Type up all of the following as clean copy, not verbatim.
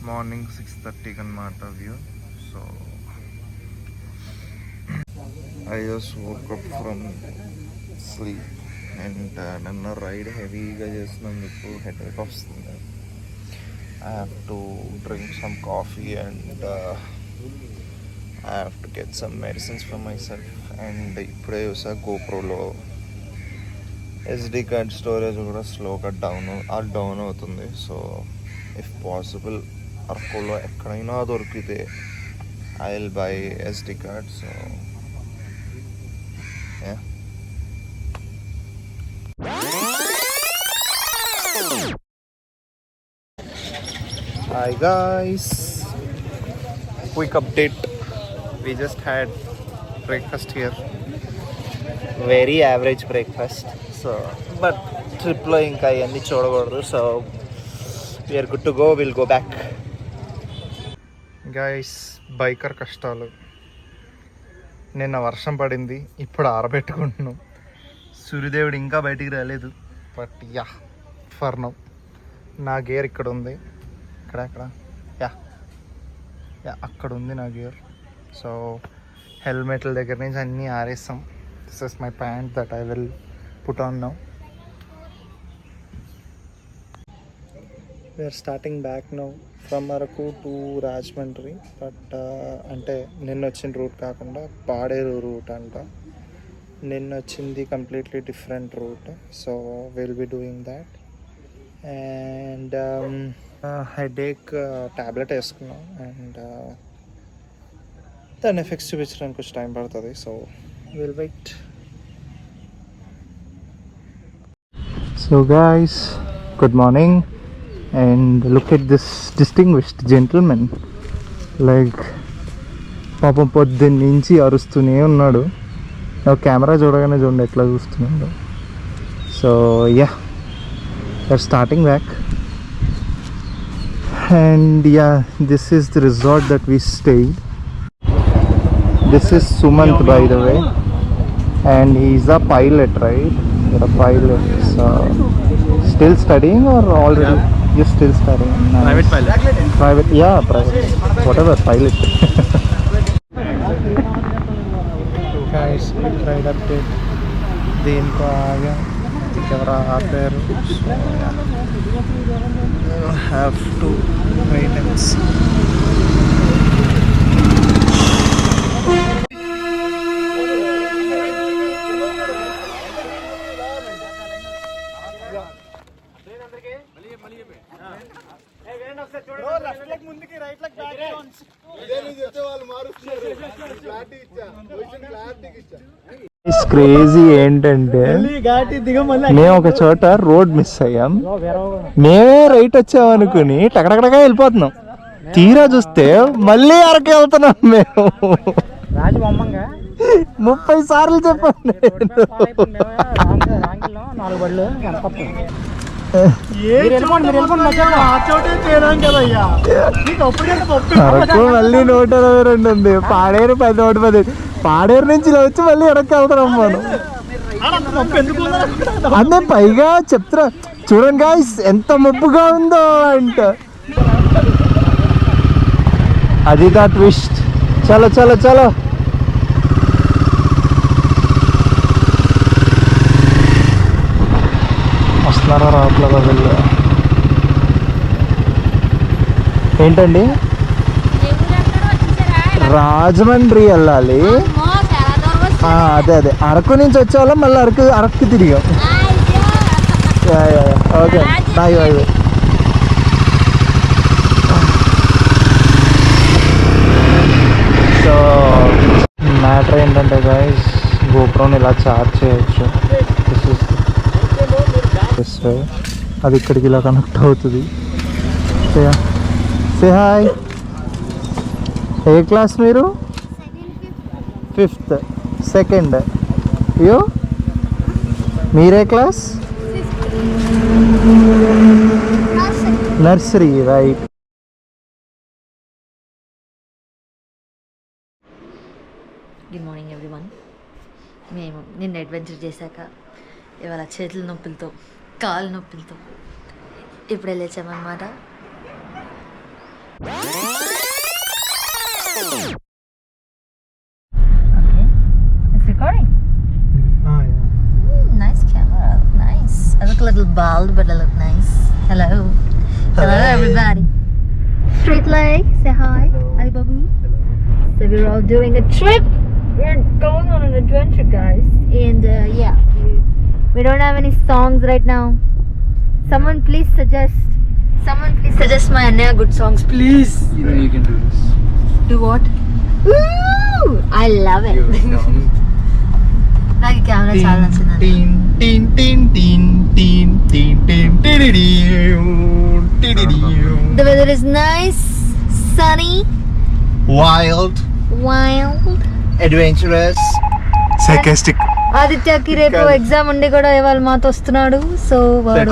Morning 6:30 అనమాట view. So I just woke up from sleep and నన్ను ride హెవీగా చేసినందుకు హెడేక్ వస్తుంది. I have to drink some coffee and I have to get some medicines for myself. And ఇప్పుడే చూసా గోప్రోలో SD card storage కూడా స్లోగా down అవుతుంది. So if possible అరకులో ఎక్కడైనా దొరికితే I will buy SD card. So Hi guys, quick update. We just had breakfast here. Very average breakfast. So, but trip lo inka iyanni chodakudadu. So, we are good to go. We'll go back. Guys, biker కష్టాలు. నిన్న వర్షం పడింది, ఇప్పుడు ఆరబెట్టుకుంటున్నాం. సూర్యదేవుడు ఇంకా బయటికి రాలేదు. But yeah for now నా gear ఇక్కడ ఉంది. అక్కడ అక్కడ ఉంది నా గేర్. సో హెల్మెట్ల దగ్గర నుంచి అన్నీ ఆరేస్తాం. This is my pant that I will put on now. We're starting back now from Araku to Rajahmundry. But అంటే నిన్న వచ్చిన రూట్ కాకుండా పాడేరు రూట్ అంట. నిన్న వచ్చింది completely different route. So will be doing that. And headache tablet వేసుకున్నాం. అండ్ దాని effects చూపించడానికి కొంచెం టైం పడుతుంది. So will wait. So guys, good morning. And look at this distinguished gentlemen. Like పాపం పొద్దున్న నుంచి అరుస్తూనే ఉన్నాడు. కెమెరా చూడగానే చూడండి ఎట్లా చూస్తున్నాడు. So yeah, we're starting back. And yeah, this is the resort that we stayed. This is Sumant, by the way, and he's a pilot, right? You're a pilot. So still studying or already? You're still studying? Nice. Private pilot. Private, yeah, private. Whatever, pilot. Guys, quick ride update. దీనికి ఆగా camera ఆపారు. So have to wait and see. Crazy ఏంటంటే మేము ఒక చోట road miss అయ్యాం. మేమే right వచ్చామనుకుని టకటకటగా వెళ్ళిపోతున్నాం. తీరా చూస్తే మళ్ళీ అరకు వెళ్తున్నాం. మేము 30 సార్లు చెప్పండి. అరకు మళ్ళీ 122 ఉంది. పాడేరు 110. పాడేరు నుంచి ఇలా వచ్చి మళ్ళీ వెనక్కి వెళ్తున్నాం మనం. అదే పైగా చెప్తున్నా చూడండి గాయ్స్ ఎంత మబ్బుగా ఉందో. అంట అది దా ట్విస్ట్. చలో చలో చలో. వస్తున్నారా రావట్లేదా వెళ్ళి? ఏంటండి, రాజమండ్రి వెళ్ళాలి. అదే అదే అరకు నుంచి వచ్చేవాళ్ళం, మళ్ళీ అరకు తిరిగాం. Okay bye bye. So matter ఏంటంటే గైస్, గోప్రోని ఇలా చార్జ్ చేయొచ్చు. అది ఇక్కడికి ఇలా కనెక్ట్ అవుతుంది. Say hi. ఏ క్లాస్ మీరు? 5th. 2nd. యో మీరే class? Nursery, right. Good morning everyone. మేము నిన్న అడ్వెంచర్ చేశాక ఇవాళ చేతుల నొప్పులతో కాళ్ళ నొప్పులతో ఇప్పుడు వెళ్ళొచ్చామన్నమాట. It's recording. Nice camera. Look nice. I look a little bald, but I look nice. Hello. Hello, everybody. Straight leg. Say hi. Hi, Babu. So we're all doing a trip. We're going on an adventure, guys. And yeah, we don't have any songs right now. Someone please suggest my Anaya good songs, please. You can do this. Do what? Ooh, I love it. నాకు camera చాలా నచ్చింది. The weather is nice, sunny, Wild, adventurous, sarcastic. ఆదిత్యకి రేపు exam ఉండి కూడా ఇవాళ మాతో వస్తున్నాడు. So వాడు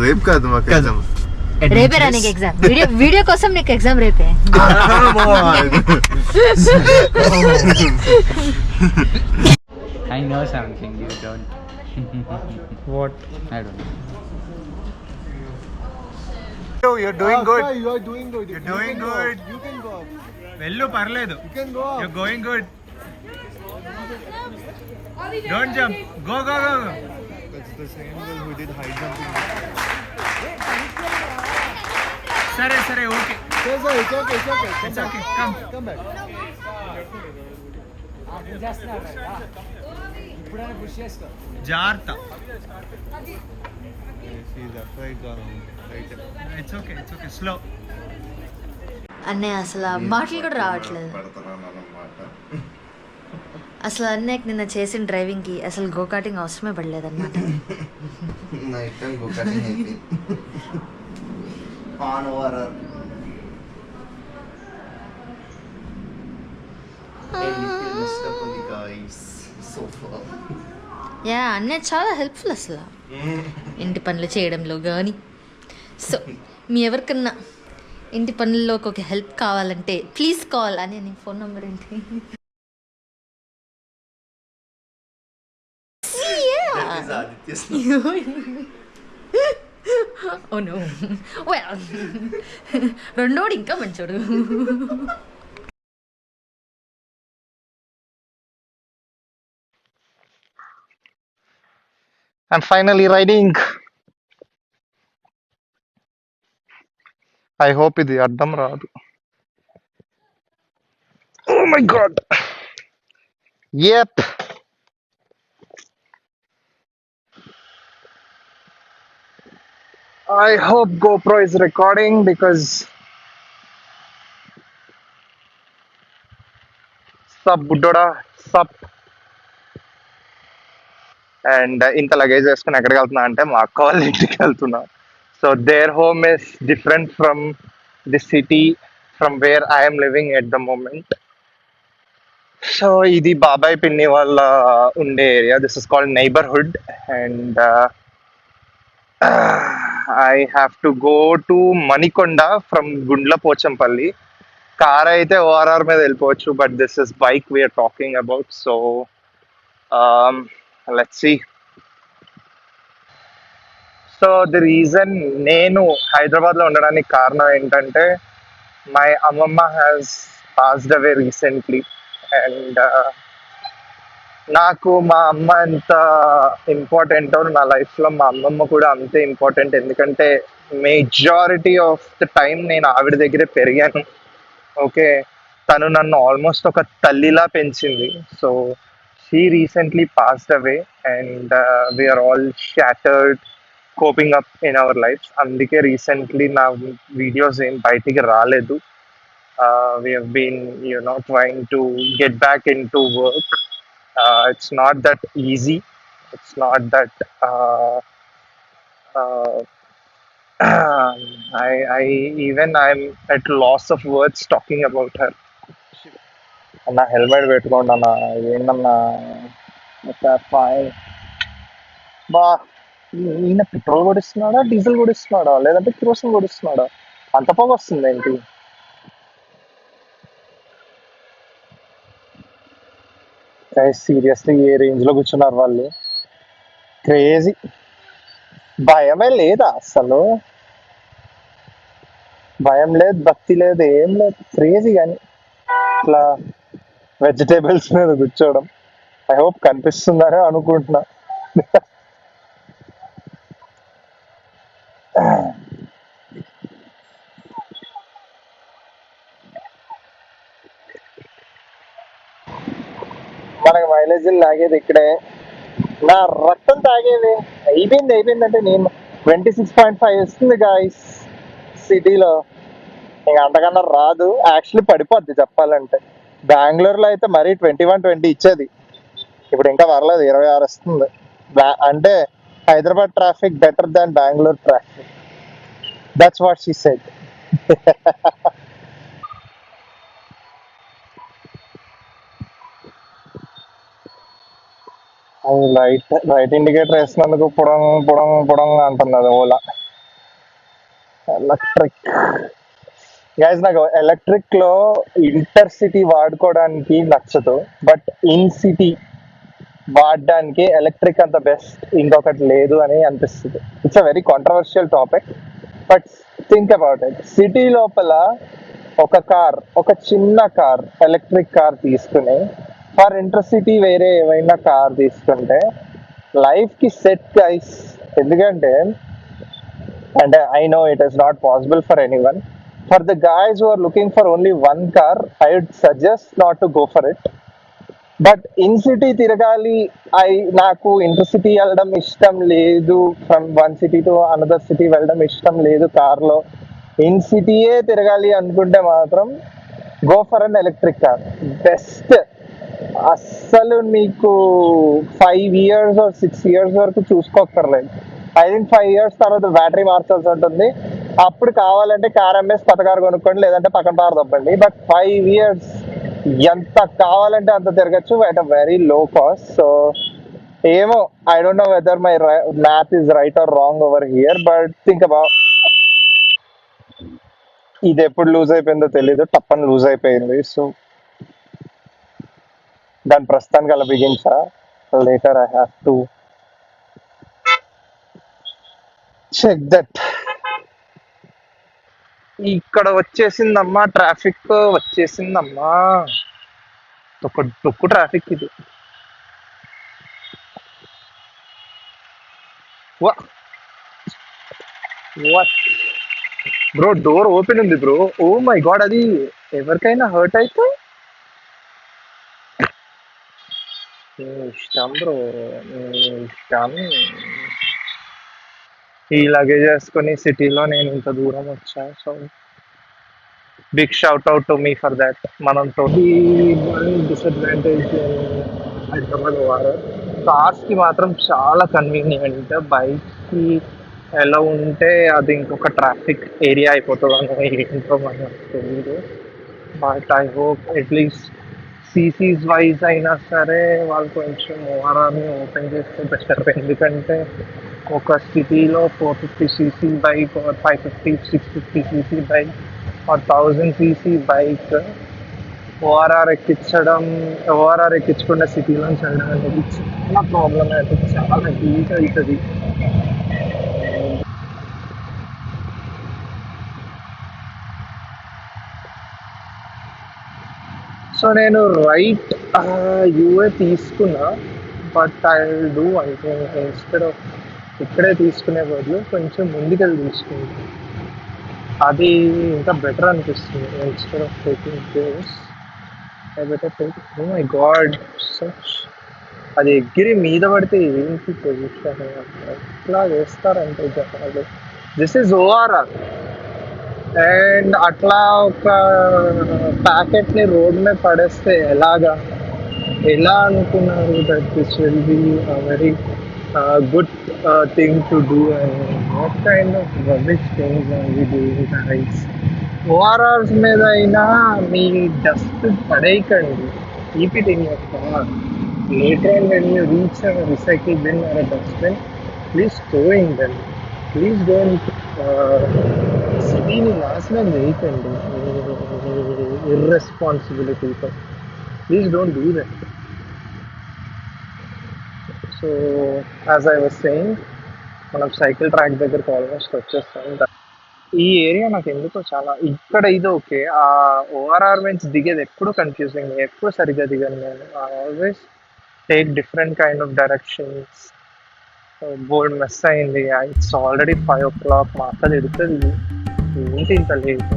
రేపు కాదు మాకు ఎగ్జామ్. రేపేరా నీకు ఎగ్జామ్? వీడియో కోసం నీకు ఎగ్జామ్ రేపే. I know something you don't. What? I don't know. You're doing good. You are doing good. You're doing good. You can go up. వెళ్ళు పర్లేదు. You can go up. You're going good. Don't jump. Go. That's the same girl who did high jumping. సరే okay. It's okay. It's okay. Come. Come back. జాగ్రత్త. She's afraid of right. It's okay. Slow. అన్నయ్య అసలు మాటలు కూడా రావట్లేదు. అసలు అన్నయ్యకి నిన్న చేసిన డ్రైవింగ్కి అసలు గోకాటింగ్ అవసరమే పడలేదన్నమాట. నైట్ టైం గోకాటింగ్ అయిపోయింది. ఆన్ ఓవర్ యా అన్నయ్య చాలా హెల్ప్ఫుల్ అసలు ఇంటి పనులు చేయడంలో కానీ. సో మీ ఎవరికన్నా ఇంటి పనుల్లోకి ఒక హెల్ప్ కావాలంటే ప్లీజ్ కాల్ అని నీ ఫోన్ నెంబర్ ఏంటి? Oh no. Well, రెండోడు ఇంకా మంచోడు. I'm finally riding. I hope ఇది అడ్డం రాదు. Oh my god. Yep. I hope GoPro is recording because sub buddhoda sup. And ఇంత లగేజ్ వేసుకుని ఎక్కడికి వెళ్తున్నా అంటే మా అక్క వాళ్ళ ఇంటికి వెళ్తున్నా. So their home is different from the city from where I'm living at the moment. So ఇది బాబాయ్ పిన్ని వాళ్ళ ఉండే area. This is called neighbourhood. And I have to go to Manikonda from Gundla Pochampalli. Car అయితే ఓఆర్ఆర్ మీద వెళ్ళిపోవచ్చు, but this is bike we're talking about. So let's see. So the reason నేను హైదరాబాద్లో ఉండడానికి కారణం ఏంటంటే మై అమ్మమ్మ has passed away recently. And నాకు మా అమ్మ ఎంత ఇంపార్టెంటో నా లైఫ్లో మా అమ్మమ్మ కూడా అంతే ఇంపార్టెంట్. ఎందుకంటే మెజారిటీ ఆఫ్ ద టైం నేను ఆవిడ దగ్గరే పెరిగాను. ఓకే, తను నన్ను ఆల్మోస్ట్ ఒక తల్లిలా పెంచింది. So she recently passed away and we are all shattered coping up in our lives. అందుకే రీసెంట్లీ నా వీడియోస్ ఏం బయటికి రాలేదు. We have been trying to get back into work. It's not that easy. It's not that I'm at loss of words talking about her. అన్న helmet పెట్టుకోండి అన్న. ఏంటన్నా fine బా. ఈయన పెట్రోల్ కొడిస్తున్నాడా, డీజిల్ కొడిస్తున్నాడా, లేదంటే కిరోసిన్ కొడిస్తున్నాడా? అంత పొగ వస్తుంది ఏంటి? సీరియస్లీ ఏ రేంజ్ లో కూర్చున్నారు వాళ్ళు. క్రేజీ. భయమే లేదా అసలు. భయం లేదు, భక్తి లేదు, ఏం లేదు, క్రేజీ కానీ ఇట్లా వెజిటేబుల్స్ మీద కూర్చోవడం. ఐ హోప్ కనిపిస్తుందని అనుకుంటున్నా. మనకు మైలేజ్ లాగేది ఇక్కడే, నా రక్తం తాగేది అయిపోయింది అంటే నేను 26.5 ఇస్తుంది గాయస్ సిటీలో. ఇంకా అంతకన్నా రాదు, యాక్చువల్లీ పడిపోద్ది చెప్పాలంటే. బెంగళూరులో అయితే మరీ 21-20 ఇచ్చేది, ఇప్పుడు ఇంకా పర్లేదు 26 వస్తుంది. అంటే Hyderabad traffic better than Bengaluru traffic, that's what she said. Right indicator వేసినందుకు పుడం పుడం పుడం అంటున్నది ఓలా. ఎలక్ట్రిక్ గైజ్, నాకు ఎలక్ట్రిక్ లో ఇంటర్ సిటీ వాడుకోవడానికి నచ్చదు, బట్ ఇన్ సిటీ వాడడానికి ఎలక్ట్రిక్ అంత బెస్ట్ ఇంకొకటి లేదు అని అనిపిస్తుంది. It's a very controversial topic, but think about it. City లోపల ఒక చిన్న కార్, ఎలక్ట్రిక్ కార్ తీసుకుని ఫర్ ఇంటర్ సిటీ వేరే ఏమైనా కార్ తీసుకుంటే లైఫ్ కి సెట్ గైస్. ఎందుకంటే అంటే I know it is not possible for anyone. For the guys who are looking for only one car, I would suggest not to go for it. But in city తిరగాలి, నాకు inter city వెళ్ళడం ఇష్టం లేదు, from one city to another city వెళ్ళడం ఇష్టం లేదు కార్లో, in సిటీయే తిరగాలి అనుకుంటే మాత్రం go for an electric car, best. అస్సలు మీకు 5 years or 6 years వరకు చూసుకోక్కర్లేదు. ఐ థింక్ 5 years తర్వాత బ్యాటరీ మార్చాల్సి ఉంటుంది. అప్పుడు కావాలంటే కార్ అమ్మేసి కొత్త కారు కొనుక్కోండి, లేదంటే పక్కన కారు తప్పండి. బట్ 5 years ఎంత కావాలంటే అంత తిరగచ్చు at a very low cost. So ఏమో, I don't know whether my math is right or wrong over here, but think about. ఇది ఎప్పుడు లూజ్ అయిపోయిందో తెలీదు, టప్పని లూజ్ అయిపోయింది. సో దాని ప్రస్తుతానికి అలా బిగించా, later I have to check that. ఇక్కడ వచ్చేసిందమ్మా, ట్రాఫిక్ వచ్చేసిందమ్మా, తొక్కు ట్రాఫిక్ ఇది. బ్రో డోర్ ఓపెన్ ఉంది బ్రో, ఓ మై గాడ్, అది ఎవరికైనా హర్ట్ అయితే ఇష్టం బ్రో, ఇష్టం. ఈ లగేజ్ వేసుకొని సిటీలో నేను ఇంత దూరం వచ్చా, so big shout out to me for that. మనంతో డిసడ్వాంటేజ్ హైదరాబాద్ వారు కార్స్ కి మాత్రం చాలా కన్వీనియంట్, బైక్ కి ఎలా ఉంటే అది ఇంకొక ట్రాఫిక్ ఏరియా అయిపోతుంది ఏంటో మనకు తెలియదు. But I hope at least CCs wise అయినా సరే వాళ్ళు కొంచెం ఓఆర్ఆర్ని ఓపెన్ చేస్తే బెటర్. ఎందుకంటే ఒక సిటీలో 450cc bike, 550 650cc bike, 1000cc bike ORR ఎక్కించకుండా సిటీలోంచి వెళ్ళడం అనేది చాలా ప్రాబ్లమాటిక్, చాలా హీట్ అవుతుంది. సో నేను రైట్ యూఏ తీసుకున్నా, బట్ ఐ విల్ డూ అంటే ఇన్స్టెడ్ ఆఫ్ ఇక్కడే తీసుకునే బదులు కొంచెం ముందుకెళ్ళి తీసుకుంటాను, అది ఇంకా బెటర్ అనిపిస్తుంది. Instead of taking this I better take. Oh my god, such, అది ఎగిరి మీద పడితే ఏంటి పొజిషన్, ఎట్లా చేస్తారంటే జనాలు. దిస్ ఈజ్ ఓఆర్ఆర్, అండ్ అట్లా ఒక ప్యాకెట్ ని రోడ్ మీద పడేస్తే ఎలా అనుకున్నారు that this will be very good thing to do, and what kind of rubbish things are we doing guys. ORRs మీద అయినా మీ డస్ట్ పడేయకండి, keep it in your car. Later on when you reach a recycle bin or a dustbin, please throw in them. Please don't సిటీని నాశనం చేయకండి ఇర్రెస్పాన్సిబిలిటీతో. Please don't do that. So as I was saying, మనం cycle track దగ్గరకు almost వచ్చేస్తాం. ఈ area నాకు ఎందుకో చాలా ఇక్కడ ఇది ఓకే. ఆ ఓఆర్ఆర్ నుంచి దిగేది ఎప్పుడు కన్ఫ్యూజింగ్, ఎప్పుడు సరిగ్గా దిగను నేను. Always take different kind of directions. Board miss అయింది. It's already 5 o'clock. మా అక్క తిడుతుంది, ఏంటి ఇంత late.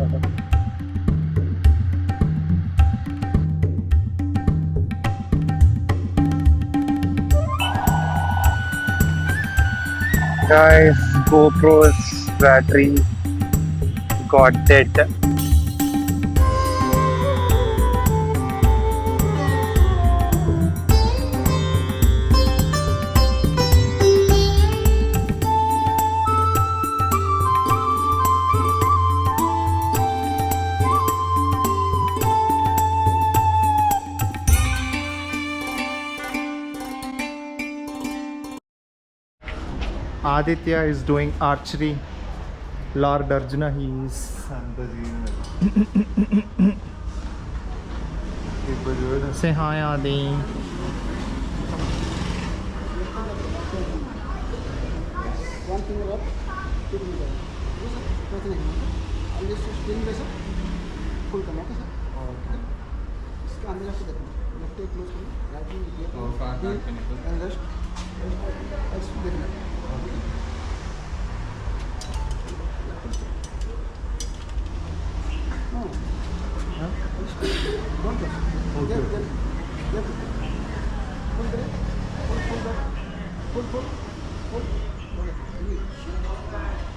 Guys, GoPro's battery got dead. Aditya is doing archery. Lord Arjuna, he is. Say hi, Adi. One finger up, two finger up. Nothing. And this spin में sir full करना है sir. Okay. इसके अंदर से देखना. Left एक close करना. Right में देखना. And rest. ऐसे देखना. No. Don't touch. Okay. Get. Pull there. Pull back. Pull. Okay.